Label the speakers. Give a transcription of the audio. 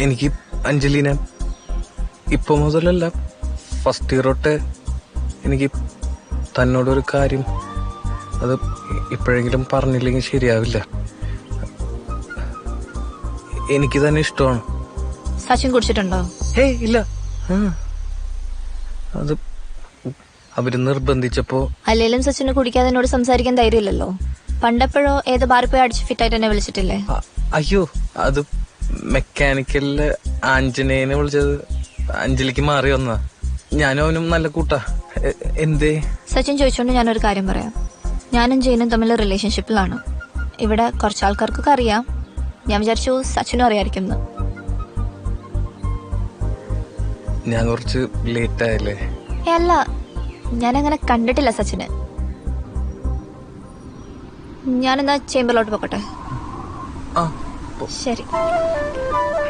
Speaker 1: എനിക്ക് അഞ്ജലിനെ ഇപ്പൊ മുതലല്ല, first year തൊട്ട് എനിക്ക് തന്നോടൊരു കാര്യം അത് ഇപ്പോഴെങ്കിലും പറഞ്ഞില്ലെങ്കിൽ ശരിയാവില്ല. എനിക്ക് തന്നെ ഇഷ്ടമാണ്.
Speaker 2: സച്ചിൻ കുടിച്ചിട്ടുണ്ടോ?
Speaker 1: ഏയ് ഇല്ല. അത് അവര് നിർബന്ധിച്ചപ്പോ.
Speaker 2: അല്ലേലും സച്ചിന് കുടിക്കാതെ എന്നോട് സംസാരിക്കാൻ ധൈര്യമില്ലല്ലോ. പണ്ടെപ്പോഴോ ഏത് ബാറിൽ പോയി അടിച്ച് ഫിറ്റായിട്ട് എന്നെ വിളിച്ചിട്ടില്ലേ?
Speaker 1: അയ്യോ, അത് മെക്കാനിക്കലില് ആഞ്ജനേനെ വിളിച്ചത് അഞ്ജലിക്ക് മാറി വന്നാ. ഞാനും അവനും നല്ല കൂട്ടാ. എന്തേ?
Speaker 2: സച്ചിൻ ചോദിച്ചോണ്ട് ഞാനൊരു കാര്യം പറയാം. ഞാനും ജെയിനും തമ്മിൽ റിലേഷൻഷിപ്പിലാണ്. ഇവിടെ കുറച്ച് ആൾക്കാർക്കൊക്കെ അറിയാം. ഞാൻ വിചാരിച്ചു സച്ചിനും അറിയായിരിക്കും.
Speaker 1: ഞാൻ കുറച്ച് ലേറ്റ് ആയല്ലേ?
Speaker 2: അല്ല, ഞാനങ്ങനെ കണ്ടിട്ടില്ല സച്ചിന്. ഞാനെന്നാ ചേംബറിലോട്ട് പോകട്ടെ?
Speaker 1: ആ
Speaker 2: ശരി.